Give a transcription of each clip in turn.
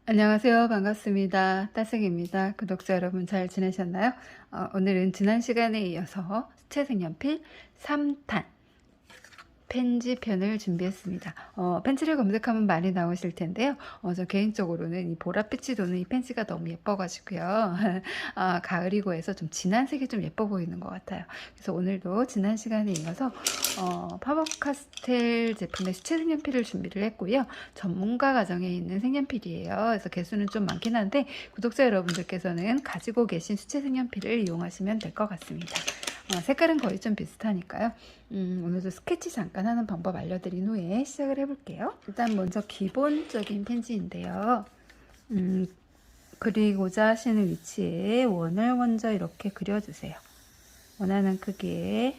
안녕하세요. 반갑습니다. 따승입니다. 구독자 여러분 잘 지내셨나요? 오늘은 지난 시간에 이어서 수채 색연필 3탄 펜지 편을 준비했습니다. 펜지를 검색하면 많이 나오실 텐데요. 저 개인적으로는 이 보랏빛이 도는 이 펜지가 너무 예뻐가지고요. 가을이고 해서 좀 진한 색이 좀 예뻐 보이는 것 같아요. 그래서 오늘도 지난 시간에 이어서 파버카스텔 제품의 수채 색연필을 준비를 했고요. 전문가 가정에 있는 색연필이에요. 그래서 개수는 좀 많긴 한데 구독자 여러분들께서는 가지고 계신 수채 색연필을 이용하시면 될 것 같습니다. 색깔은 거의 좀 비슷하니까요. 오늘도 스케치 잠깐 하는 방법 알려드린 후에 시작을 해볼게요. 일단 먼저 기본적인 펜지인데요. 그리고자 하시는 위치에 원을 먼저 이렇게 그려주세요. 원하는 크기의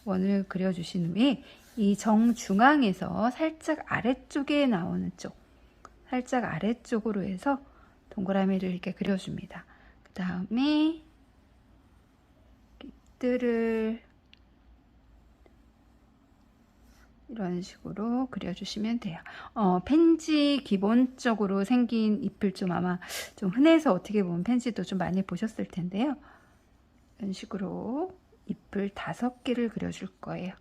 원을 그려주신 후에 이 정중앙에서 살짝 아래쪽에 나오는 쪽, 살짝 아래쪽으로 해서 동그라미를 이렇게 그려줍니다. 그 다음에 뜰을 이런 식으로 그려주시면 돼요. 펜지 기본적으로 생긴 잎을 좀 아마 좀 흔해서 어떻게 보면 펜지도 좀 많이 보셨을 텐데요. 이런 식으로 잎을 5개를 그려줄 거예요.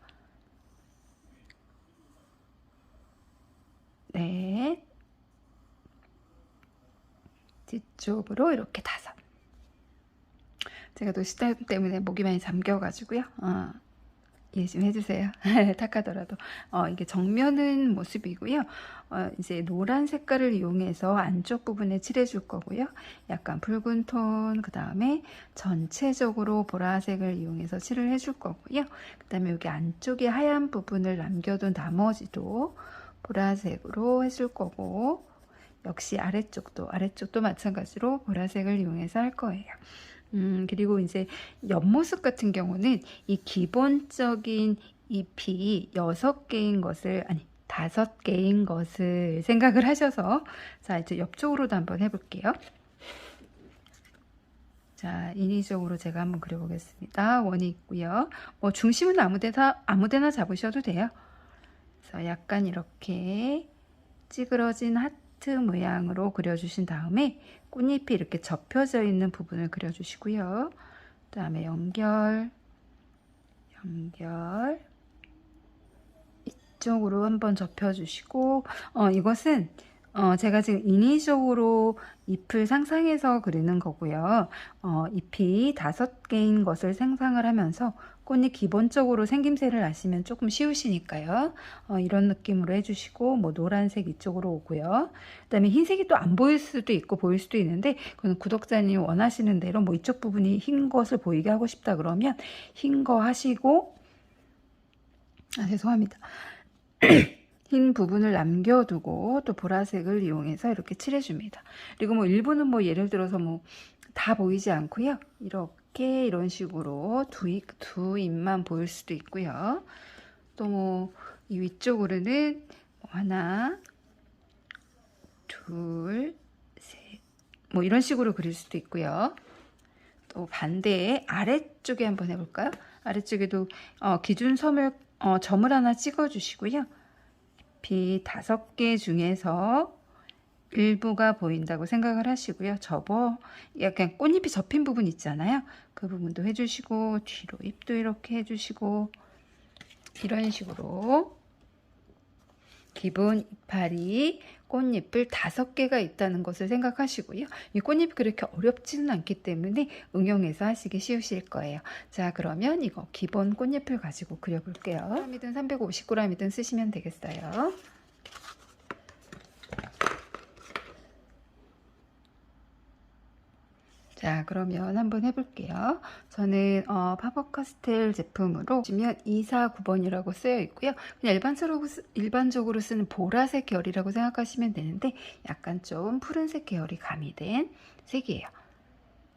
네. 뒤쪽으로 이렇게 5. 제가 노시다 때문에 목이 많이 잠겨가지고요. 이해 좀 해주세요. 탁하더라도 이게 정면은 모습이고요. 이제 노란 색깔을 이용해서 안쪽 부분에 칠해줄 거고요. 약간 붉은 톤, 그 다음에 전체적으로 보라색을 이용해서 칠을 해줄 거고요. 그 다음에 여기 안쪽에 하얀 부분을 남겨둔 나머지도 보라색으로 해줄 거고, 역시 아래쪽도 마찬가지로 보라색을 이용해서 할 거예요. 그리고 이제 옆모습 같은 경우는 이 기본적인 잎이 6개인 것을, 아니 5개인 것을 생각을 하셔서, 자, 이제 옆쪽으로도 한번 해볼게요. 자, 인위적으로 제가 한번 그려보겠습니다. 원이 있고요. 중심은 아무데나 잡으셔도 돼요. 그래서 약간 이렇게 찌그러진 하트 모양으로 그려주신 다음에 꽃잎이 이렇게 접혀져 있는 부분을 그려주시고요. 그 다음에 연결 이쪽으로 한번 접혀주시고, 이것은 제가 지금 인위적으로 잎을 상상해서 그리는 거고요. 잎이 5개인 것을 상상을 하면서 꽃이 기본적으로 생김새를 아시면 조금 쉬우시니까요. 이런 느낌으로 해주시고, 뭐 노란색 이쪽으로 오고요. 그 다음에 흰색이 또 안 보일 수도 있고 보일 수도 있는데, 그건 구독자님 원하시는 대로 뭐 이쪽 부분이 흰 것을 보이게 하고 싶다 그러면 흰 거 하시고, 죄송합니다. 흰 부분을 남겨두고 또 보라색을 이용해서 이렇게 칠해줍니다. 그리고 뭐 일부는 뭐 예를 들어서 뭐 다 보이지 않고요. 이렇게 이런 식으로 두 잎만 보일 수도 있고요. 또 뭐 이 위쪽으로는 뭐 하나, 둘, 셋, 뭐 이런 식으로 그릴 수도 있고요. 또 반대에 아래쪽에 한번 해볼까요? 아래쪽에도 기준 점을 하나 찍어 주시고요. 잎이 5개 중에서 일부가 보인다고 생각을 하시고요. 약간 꽃잎이 접힌 부분 있잖아요. 그 부분도 해주시고, 뒤로 잎도 이렇게 해주시고, 이런 식으로 기본 이파리 꽃잎을 5개가 있다는 것을 생각하시고요. 이 꽃잎이 그렇게 어렵지는 않기 때문에 응용해서 하시기 쉬우실 거예요. 자, 그러면 이거 기본 꽃잎을 가지고 그려볼게요. 3g이든 350g이든 쓰시면 되겠어요. 자, 그러면 한번 해볼게요. 저는 파버카스텔 제품으로 보시면 249번이라고 쓰여 있고요. 그냥 일반적으로 쓰는 보라색 계열이라고 생각하시면 되는데, 약간 좀 푸른색 계열이 가미된 색이에요.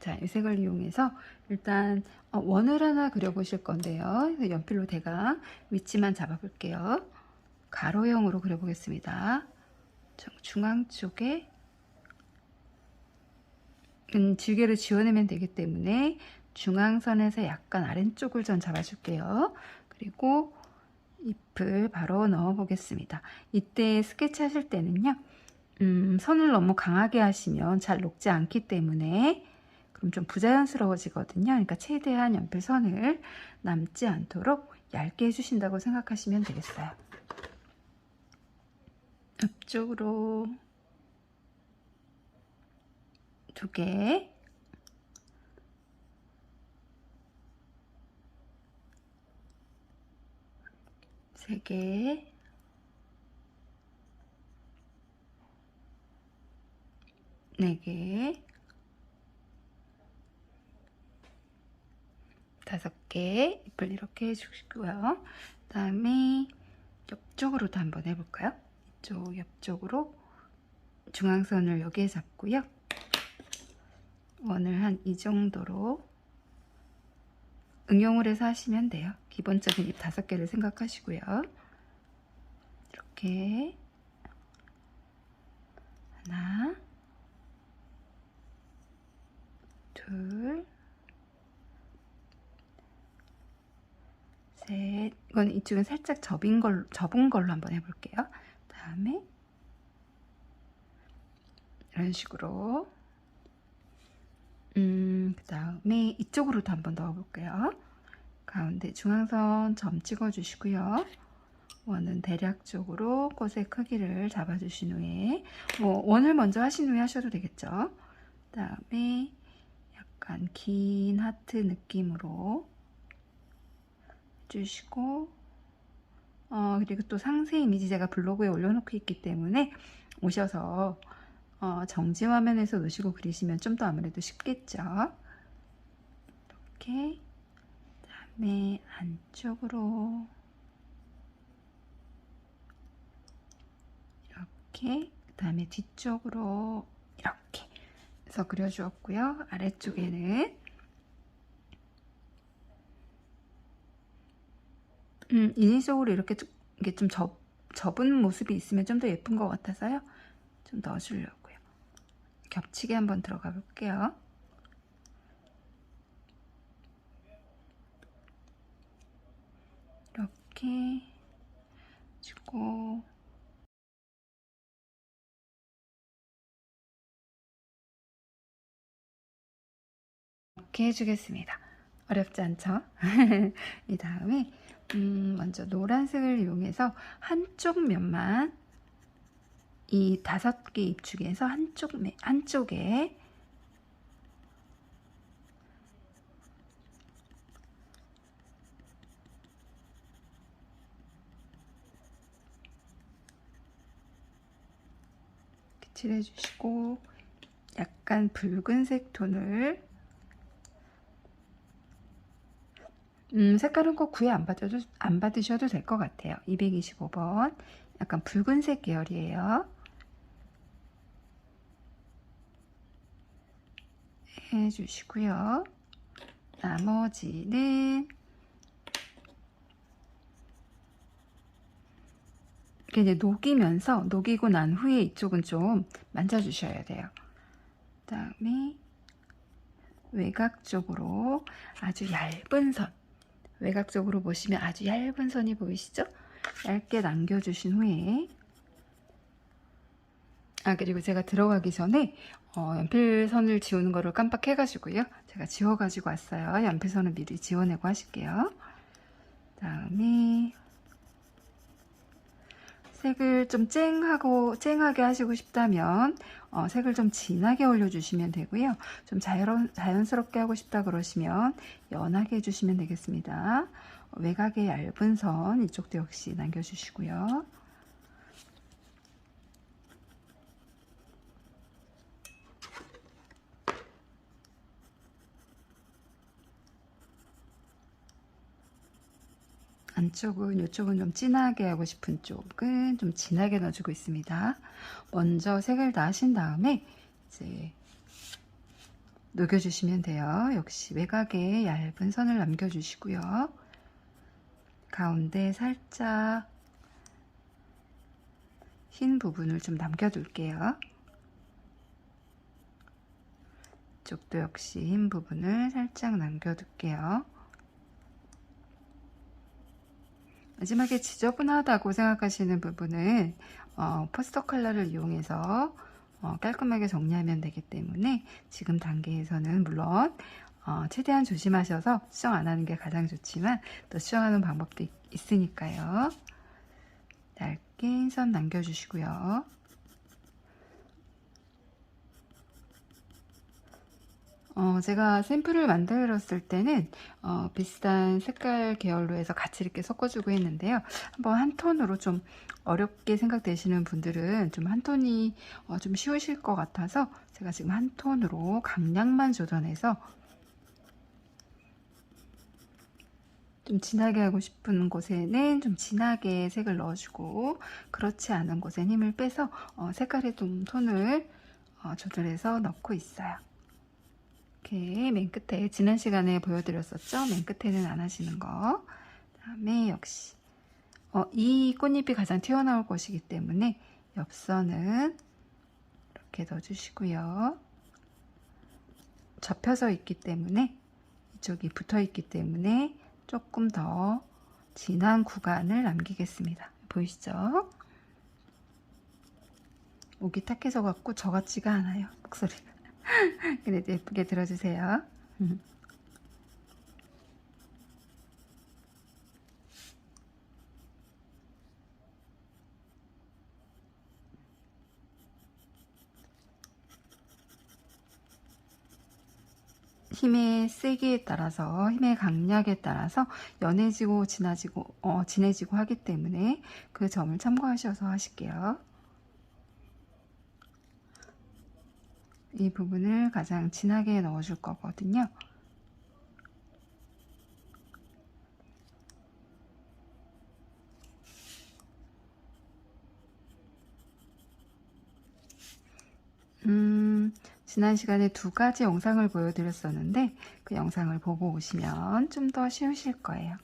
자, 이 색을 이용해서 일단 원을 하나 그려보실 건데요. 연필로 대강 위치만 잡아볼게요. 가로형으로 그려보겠습니다. 중앙 쪽에 질개를 지워내면 되기 때문에 중앙선에서 약간 아래쪽을 전 잡아줄게요. 그리고 잎을 바로 넣어 보겠습니다. 이때 스케치 하실 때는요, 선을 너무 강하게 하시면 잘 녹지 않기 때문에 그럼 좀 부자연스러워지거든요. 그러니까 최대한 연필선을 남지 않도록 얇게 해주신다고 생각하시면 되겠어요. 옆쪽으로 2개, 세 개, 네 개, 5개 잎을 이렇게 해주시고요. 그 다음에 옆쪽으로도 한번 해볼까요? 이쪽 옆쪽으로 중앙선을 여기에 잡고요. 원을 한 이 정도로 응용을 해서 하시면 돼요. 기본적인 잎 5개를 생각하시고요. 이렇게 하나, 둘, 셋. 이건 이쪽은 살짝 접은 걸로 한번 해볼게요. 다음에 이런 식으로 그 다음에 이쪽으로도 한번 넣어볼게요. 가운데 중앙선 점 찍어주시고요. 원은 대략적으로 꽃의 크기를 잡아주신 후에 원을 먼저 하신 후에 하셔도 되겠죠. 그 다음에 약간 긴 하트 느낌으로 해주시고 그리고 또 상세 이미지 제가 블로그에 올려놓고 있기 때문에 오셔서 정지 화면에서 놓으시고 그리시면 좀 더 아무래도 쉽겠죠. 이렇게 그다음에 안쪽으로 이렇게 그다음에 뒤쪽으로 이렇게 해서 그려주었고요. 아래쪽에는 인위적으로 이렇게 이게 좀 접은 모습이 있으면 좀 더 예쁜 것 같아서요. 좀 넣어주려고요. 겹치게 한번 들어가 볼게요. 이렇게 주고 이렇게 해주겠습니다. 어렵지 않죠? 이 다음에 먼저 노란색을 이용해서 한쪽 면만 이 5개 잎 중에서 한쪽에 칠해 주시고 약간 붉은색 톤을 색깔은 꼭 구애 안 받으셔도 될 것 같아요. 225번 약간 붉은색 계열이에요. 해주시고요. 나머지는 이렇게 이제 녹이고 난 후에 이쪽은 좀 만져주셔야 돼요. 그 다음에 외곽 쪽으로 아주 얇은 선, 외곽 쪽으로 보시면 아주 얇은 선이 보이시죠? 얇게 남겨주신 후에 그리고 제가 들어가기 전에 연필선을 지우는 거를 깜빡해가지고요. 제가 지워가지고 왔어요. 연필선을 미리 지워내고 하실게요. 다음에 색을 좀 쨍하게 하시고 싶다면 색을 좀 진하게 올려주시면 되고요. 좀 자연스럽게 하고 싶다 그러시면 연하게 해주시면 되겠습니다. 외곽에 얇은 선 이쪽도 역시 남겨주시고요. 이쪽은 좀 진하게 하고 싶은 쪽은 좀 진하게 넣어주고 있습니다. 먼저 색을 다 하신 다음에 이제 녹여주시면 돼요. 역시 외곽에 얇은 선을 남겨주시고요. 가운데 살짝 흰 부분을 좀 남겨둘게요. 이쪽도 역시 흰 부분을 살짝 남겨둘게요. 마지막에 지저분하다고 생각하시는 부분은 포스터 컬러를 이용해서 깔끔하게 정리하면 되기 때문에 지금 단계에서는 물론 최대한 조심하셔서 수정 안 하는 게 가장 좋지만 또 수정하는 방법도 있으니까요. 얇게 선 남겨주시고요. 제가 샘플을 만들었을 때는 비슷한 색깔 계열로 해서 같이 이렇게 섞어주고 했는데요. 한번 한 톤으로 좀 어렵게 생각되시는 분들은 좀 한 톤이 좀 쉬우실 것 같아서 제가 지금 한 톤으로 강약만 조절해서 좀 진하게 하고 싶은 곳에는 좀 진하게 색을 넣어주고 그렇지 않은 곳엔 힘을 빼서 색깔의 좀 톤을 조절해서 넣고 있어요. 이렇게 맨 끝에 지난 시간에 보여드렸었죠. 맨 끝에는 안 하시는 거. 다음에 역시 이 꽃잎이 가장 튀어나올 것이기 때문에 옆선은 이렇게 넣어주시고요. 접혀서 있기 때문에 이쪽이 붙어 있기 때문에 조금 더 진한 구간을 남기겠습니다. 보이시죠? 목이 탁해져 갖고 저 같지가 않아요. 목소리가. 그래도 예쁘게 들어주세요. 힘의 세기에 따라서 힘의 강약에 따라서 연해지고 진해지고 하기 때문에 그 점을 참고하셔서 하실게요. 이 부분을 가장 진하게 넣어줄 거거든요. 지난 시간에 2가지 영상을 보여드렸었는데 그 영상을 보고 오시면 좀 더 쉬우실 거예요.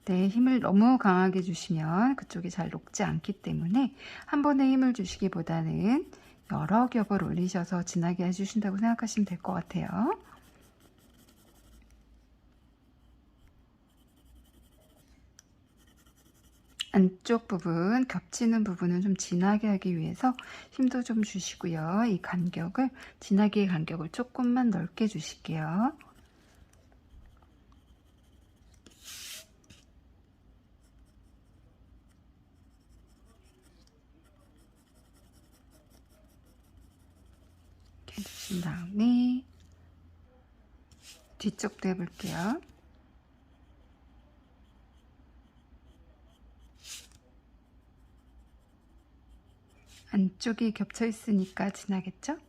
네, 힘을 너무 강하게 주시면 그쪽이 잘 녹지 않기 때문에 한 번에 힘을 주시기보다는 여러 겹을 올리셔서 진하게 해주신다고 생각하시면 될 것 같아요. 안쪽 부분, 겹치는 부분은 좀 진하게 하기 위해서 힘도 좀 주시고요. 이 간격을, 진하게 간격을 조금만 넓게 주실게요. 이렇게 해주신 다음에 뒤쪽도 해볼게요. 안쪽이 겹쳐 있으니까 진하겠죠?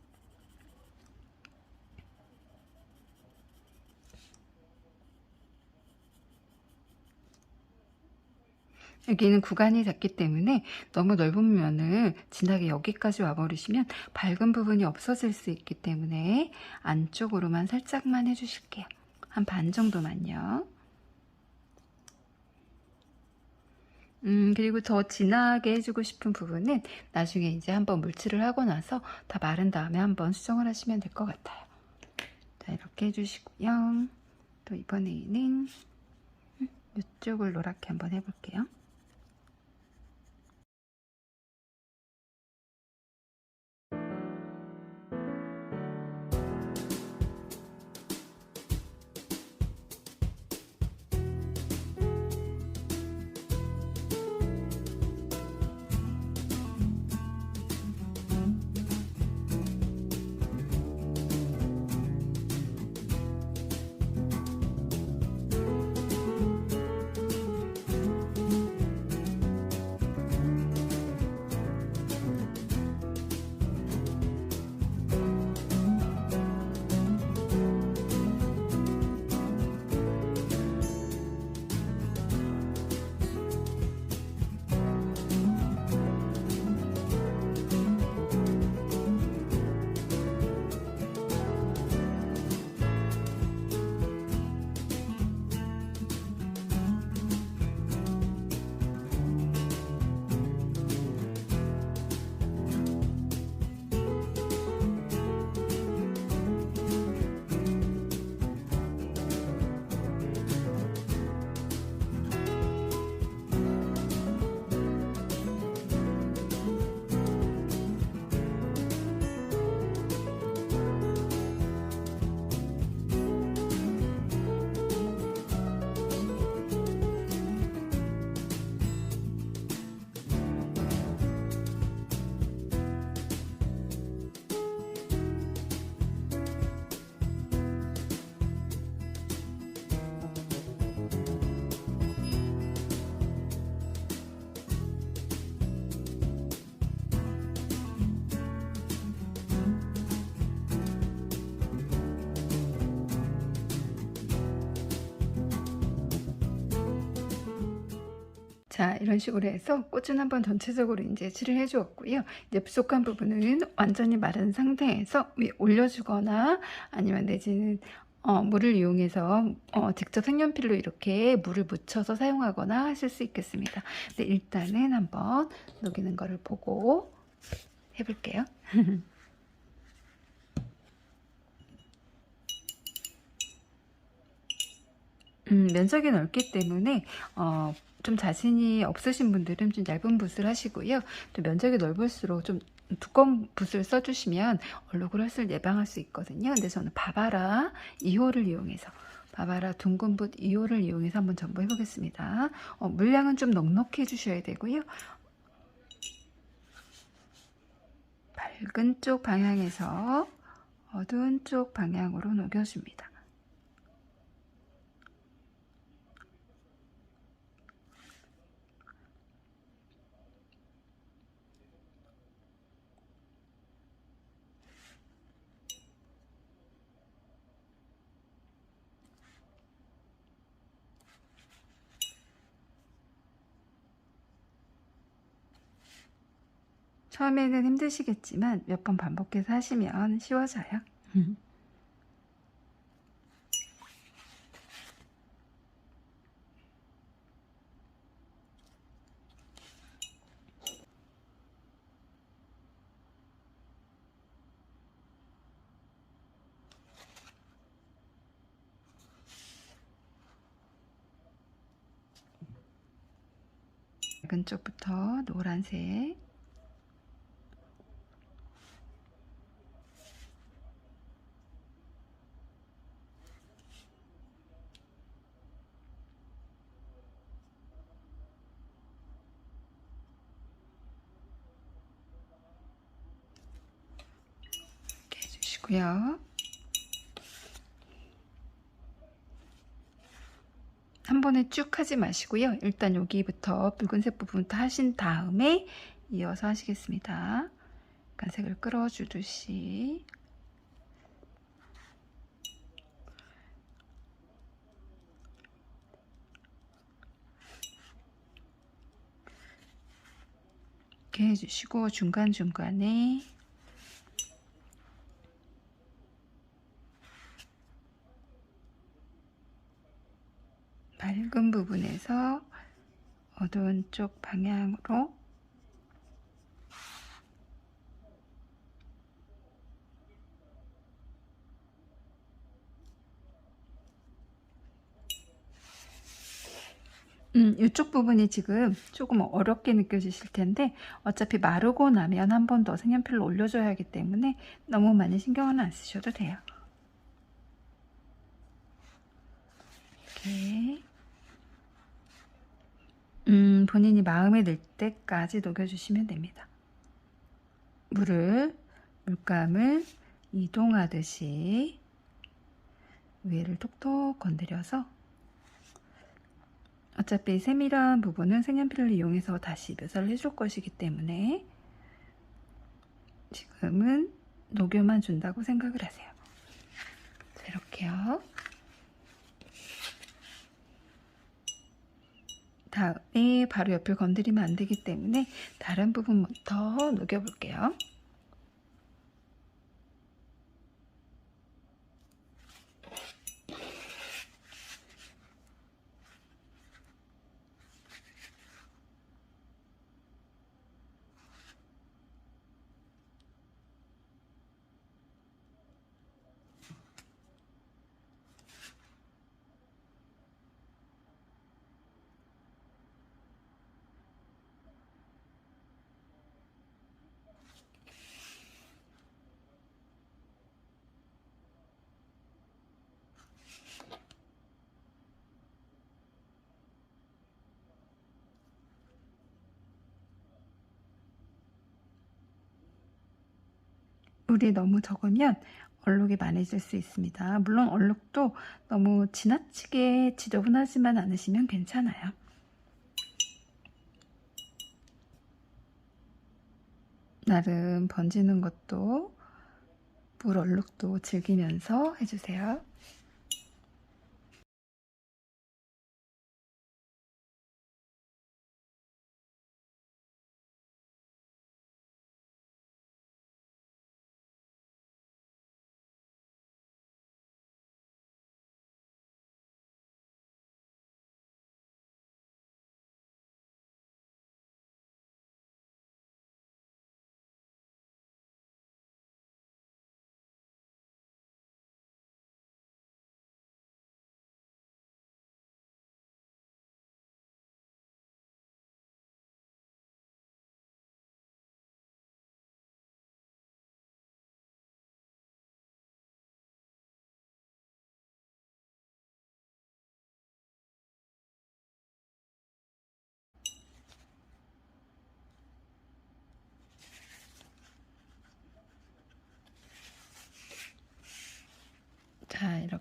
여기는 구간이 작기 때문에 너무 넓은 면을 진하게 여기까지 와버리시면 밝은 부분이 없어질 수 있기 때문에 안쪽으로만 살짝만 해주실게요. 한 반 정도만요. 그리고 더 진하게 해주고 싶은 부분은 나중에 이제 한번 물칠을 하고 나서 다 마른 다음에 한번 수정을 하시면 될 것 같아요. 자, 이렇게 해주시고요. 또 이번에는 이쪽을 노랗게 한번 해볼게요. 자, 이런 식으로 해서 꽃은 한번 전체적으로 이제 칠을 해 주었고요. 이제 부족한 부분은 완전히 마른 상태에서 위에 올려주거나 아니면 내지는 물을 이용해서 직접 색연필로 이렇게 물을 묻혀서 사용하거나 하실 수 있겠습니다. 근데 일단은 한번 녹이는 거를 보고 해볼게요. 면적이 넓기 때문에 좀 자신이 없으신 분들은 좀 얇은 붓을 하시고요. 또 면적이 넓을수록 좀 두꺼운 붓을 써주시면 얼룩을 헐을 예방할 수 있거든요. 근데 저는 바바라 2호를 이용해서 바바라 둥근 붓 2호를 이용해서 한번 전부 해보겠습니다. 물량은 좀 넉넉히 해주셔야 되고요. 밝은 쪽 방향에서 어두운 쪽 방향으로 녹여줍니다. 처음에는 힘드시겠지만 몇 번 반복해서 하시면 쉬워져요. 밝은 쪽부터 노란색, 이렇게 해주시고요. 한 번에 쭉 하지 마시고요. 일단 여기부터 붉은색 부분부터 하신 다음에 이어서 하시겠습니다. 약간 색을 끌어주듯이. 이렇게 해주시고 중간중간에 밝은 부분에서 어두운 쪽 방향으로 이쪽 부분이 지금 조금 어렵게 느껴지실 텐데 어차피 마르고 나면 한 번 더 색연필로 올려줘야 하기 때문에 너무 많이 신경은 안 쓰셔도 돼요. 이렇게 본인이 마음에 들 때까지 녹여주시면 됩니다. 물감을 이동하듯이 위에를 톡톡 건드려서 어차피 세밀한 부분은 색연필을 이용해서 다시 묘사를 해줄 것이기 때문에 지금은 녹여만 준다고 생각을 하세요. 이렇게요. 다음에 바로 옆을 건드리면 안 되기 때문에 다른 부분부터 녹여볼게요. 물이 너무 적으면 얼룩이 많아질 수 있습니다. 물론 얼룩도 너무 지나치게 지저분하지만 않으시면 괜찮아요. 나름 번지는 것도 물 얼룩도 즐기면서 해주세요.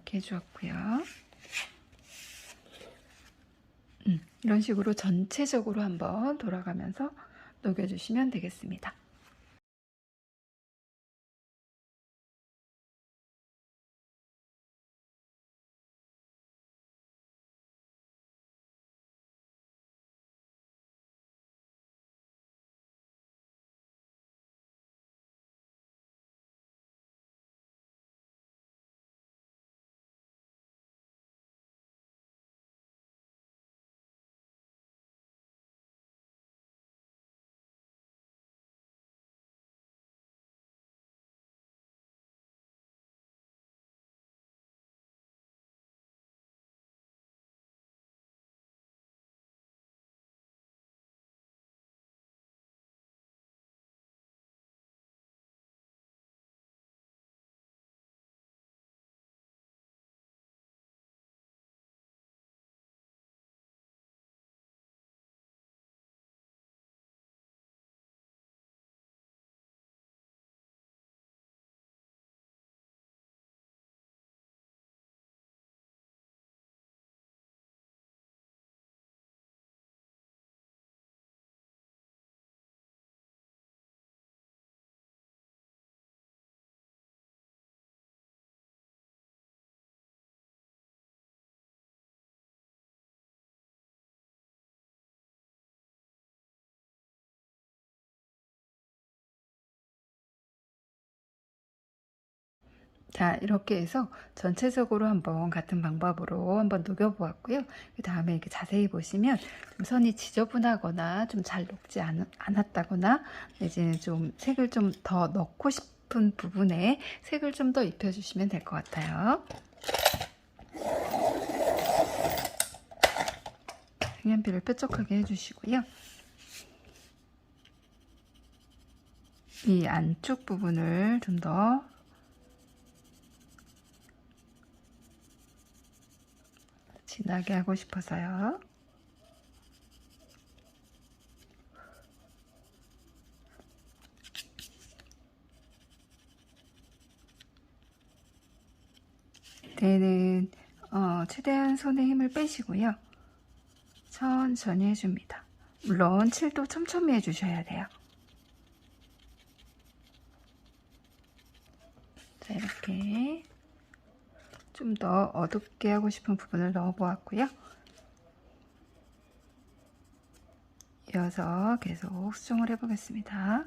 이렇게 해주었고요. 이런 식으로 전체적으로 한번 돌아가면서 녹여주시면 되겠습니다. 자, 이렇게 해서 전체적으로 한번 같은 방법으로 한번 녹여보았고요. 그 다음에 이렇게 자세히 보시면 좀 선이 지저분하거나 좀 잘 녹지 않았다거나 이제 좀 색을 좀 더 넣고 싶은 부분에 색을 좀 더 입혀주시면 될 것 같아요. 색연필을 뾰족하게 해주시고요. 이 안쪽 부분을 좀더 진하게 하고 싶어서요. 이때는 최대한 손에 힘을 빼시고요. 천천히 해줍니다. 물론 칠도 촘촘히 해주셔야 돼요. 자, 이렇게 좀 더 어둡게 하고 싶은 부분을 넣어 보았고요. 이어서 계속 수정을 해 보겠습니다.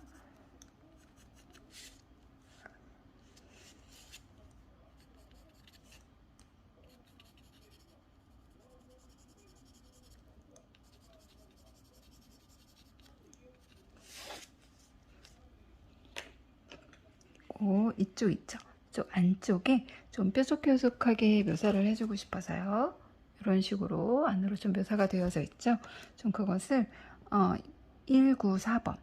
이쪽 있죠? 이쪽 안쪽에 좀 뾰족뾰족하게 묘사를 해주고 싶어서요. 이런 식으로 안으로 좀 묘사가 되어져 있죠? 좀 그것을 194번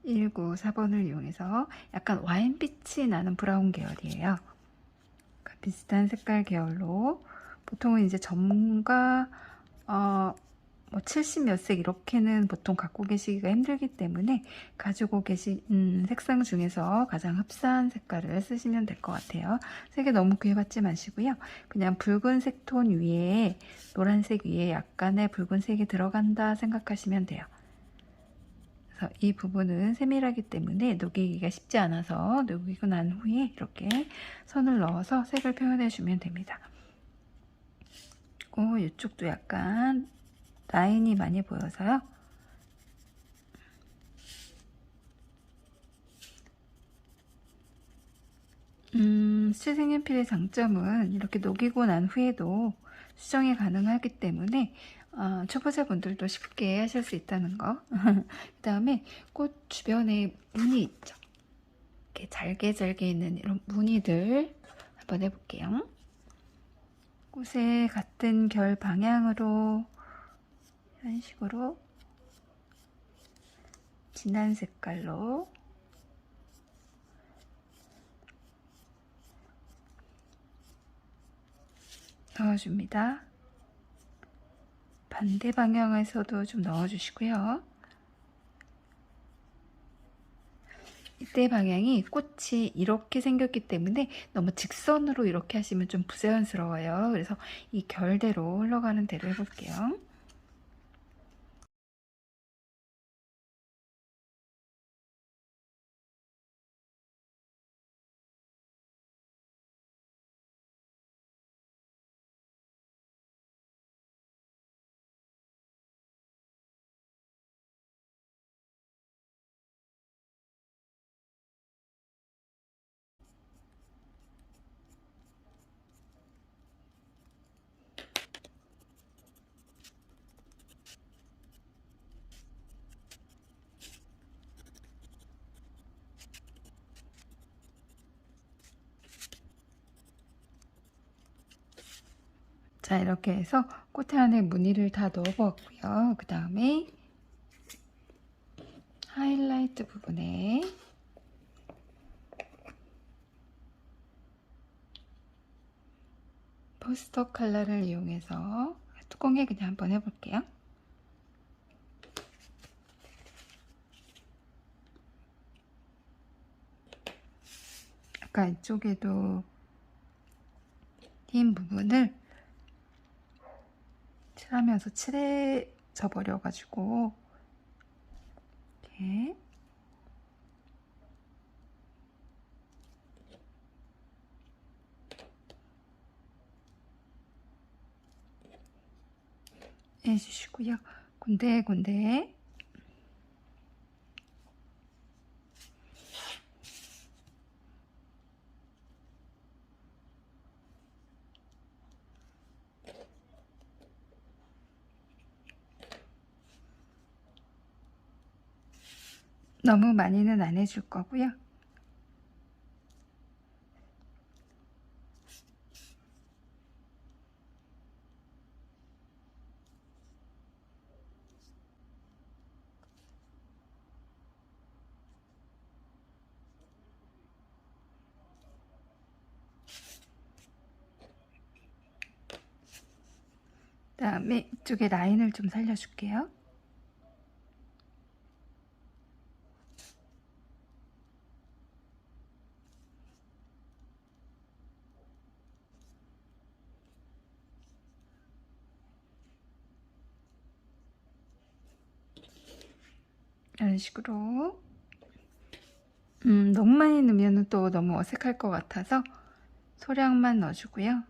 194번을 이용해서 약간 와인빛이 나는 브라운 계열이에요. 그러니까 비슷한 색깔 계열로 보통은 이제 전문가 뭐 70 몇 색 이렇게는 보통 갖고 계시기가 힘들기 때문에 가지고 계신 색상 중에서 가장 흡사한 색깔을 쓰시면 될 것 같아요. 색에 너무 구애받지 마시고요. 그냥 붉은색 톤 위에 노란색 위에 약간의 붉은색이 들어간다 생각하시면 돼요. 그래서 이 부분은 세밀하기 때문에 녹이기가 쉽지 않아서 녹이고 난 후에 이렇게 선을 넣어서 색을 표현해 주면 됩니다. 이쪽도 약간 라인이 많이 보여서요. 수채색연필의 장점은 이렇게 녹이고 난 후에도 수정이 가능하기 때문에 초보자분들도 쉽게 하실 수 있다는 거. 그 다음에 꽃 주변에 무늬 있죠. 이렇게 잘게 있는 이런 무늬들 한번 해볼게요. 꽃의 같은 결 방향으로 이런 식으로 진한 색깔로 넣어줍니다. 반대 방향에서도 좀 넣어주시고요. 이때 방향이 꽃이 이렇게 생겼기 때문에 너무 직선으로 이렇게 하시면 좀 부자연스러워요. 그래서 이 결대로 흘러가는 대로 해볼게요. 자, 이렇게 해서 꽃 안에 무늬를 다 넣어보았고요. 그 다음에 하이라이트 부분에 포스터 컬러를 이용해서 뚜껑에 그냥 한번 해볼게요. 아까 이쪽에도 흰 부분을 칠하면서 칠해져 버려가지고 이렇게 해주시고요. 군데군데 너무 많이는 안 해줄 거고요. 그다음에 이쪽에 라인을 좀 살려줄게요. 이런 식으로 너무 많이 넣으면 또 너무 어색할 것 같아서 소량만 넣어주고요.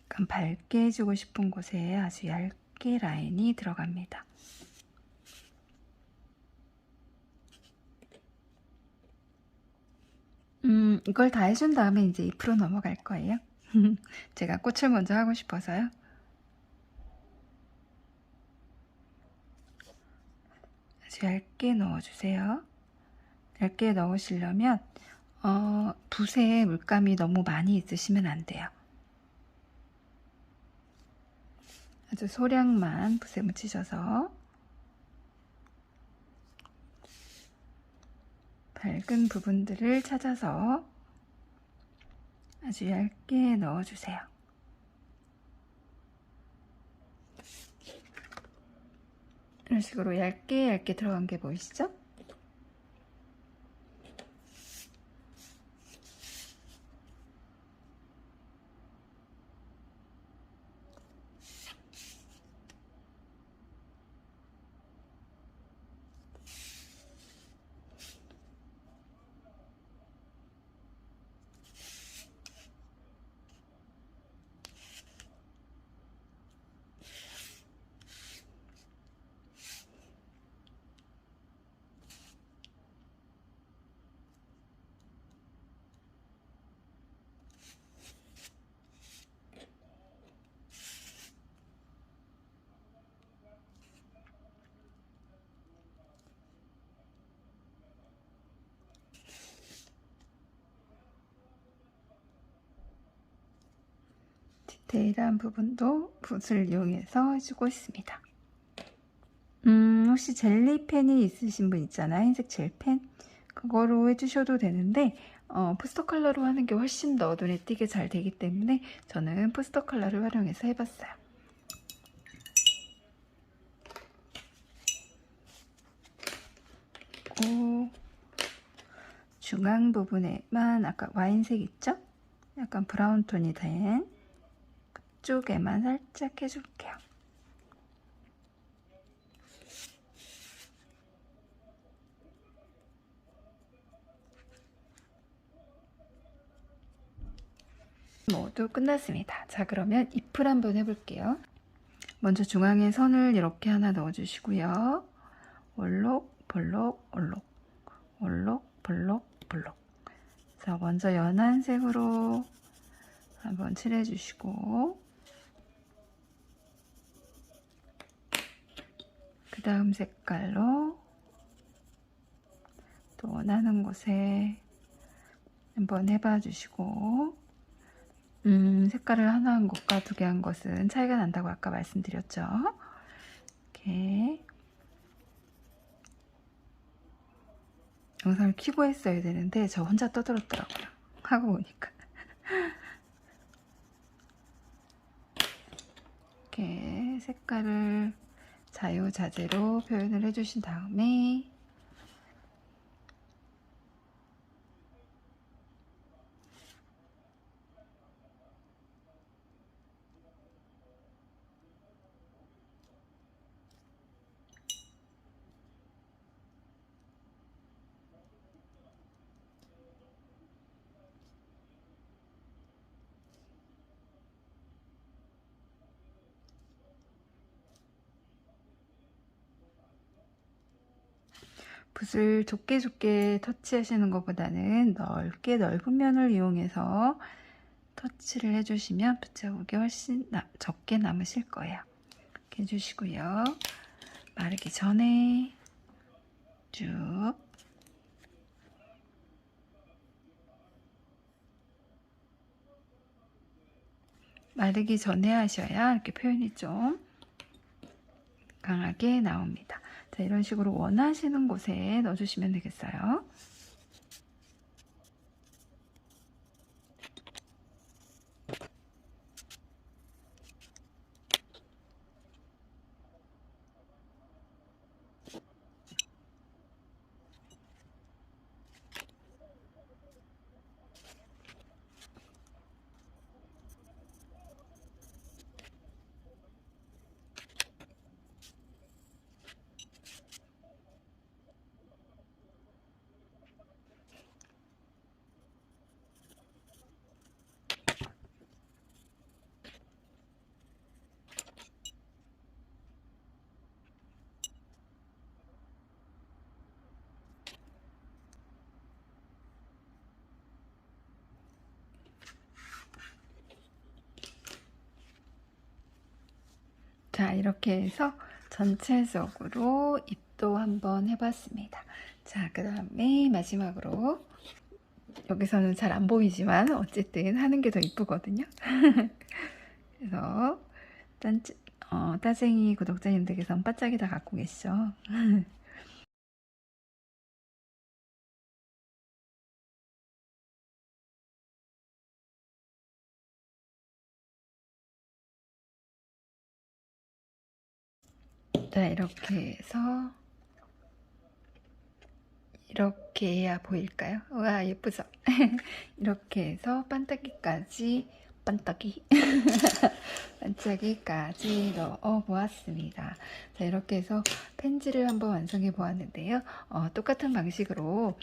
약간 밝게 해주고 싶은 곳에 아주 얇게 라인이 들어갑니다. 이걸 다 해준 다음에 이제 잎으로 넘어갈 거예요. 제가 꽃을 먼저 하고 싶어서요. 아주 얇게 넣어주세요. 얇게 넣으시려면 붓에 물감이 너무 많이 있으시면 안 돼요. 아주 소량만 붓에 묻히셔서 밝은 부분들을 찾아서 아주 얇게 넣어주세요. 이런 식으로 얇게 들어간 게 보이시죠? 디테일한 부분도 붓을 이용해서 해주고 있습니다. 혹시 젤리펜이 있으신 분 있잖아요. 흰색 젤펜. 그거로 해주셔도 되는데 포스터 컬러로 하는 게 훨씬 더 눈에 띄게 잘 되기 때문에 저는 포스터 컬러를 활용해서 해봤어요. 그리고 중앙 부분에만 아까 와인색 있죠? 약간 브라운 톤이 된 그쪽에만 살짝 해줄게요. 모두 끝났습니다. 자, 그러면 잎을 한번 해볼게요. 먼저 중앙에 선을 이렇게 하나 넣어주시고요. 올록, 볼록, 올록, 올록, 볼록, 볼록. 자, 먼저 연한 색으로 한번 칠해주시고, 그 다음 색깔로 또 원하는 곳에 한번 해봐 주시고, 색깔을 하나 한 것과 두 개 한 것은 차이가 난다고 아까 말씀드렸죠. 이렇게 영상을 켜고 했어야 되는데 저 혼자 떠들었더라고요. 하고 보니까 이렇게 색깔을 자유자재로 표현을 해주신 다음에 붓을 좁게 터치하시는 것보다는 넓게 넓은 면을 이용해서 터치를 해주시면 붓 자국이 훨씬 적게 남으실 거예요. 이렇게 해주시고요. 마르기 전에 쭉 마르기 전에 하셔야 이렇게 표현이 좀 강하게 나옵니다. 자, 이런 식으로 원하시는 곳에 넣어주시면 되겠어요. 자, 이렇게 해서 전체적으로 잎도 한번 해봤습니다. 자, 그 다음에 마지막으로 여기서는 잘 안 보이지만 어쨌든 하는 게 더 이쁘거든요. 그래서 따쟁이 구독자님들께서는 반짝이 다 갖고 계시죠. 자, 이렇게 해서 이렇게 해야 보일까요? 와, 예쁘죠? 이렇게 해서 반짝이까지 반짝이까지 넣어 보았습니다. 자, 이렇게 해서 펜지를 한번 완성해 보았는데요. 똑같은 방식으로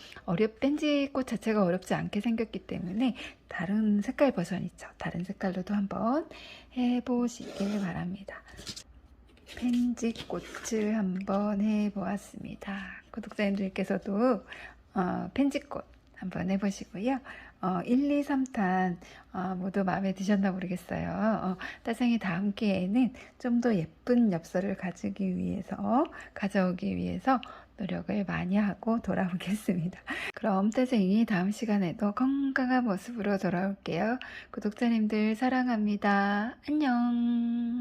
펜지꽃 자체가 어렵지 않게 생겼기 때문에 다른 색깔 버전 있죠. 다른 색깔로도 한번 해보시길 바랍니다. 펜지꽃을 한번 해보았습니다. 구독자님들께서도 펜지꽃 한번 해보시고요. 1, 2, 3탄 모두 마음에 드셨나 모르겠어요. 따생이 다음 기회에는 좀 더 예쁜 엽서를 가져오기 위해서 노력을 많이 하고 돌아오겠습니다. 그럼 따생이 다음 시간에도 건강한 모습으로 돌아올게요. 구독자님들 사랑합니다. 안녕.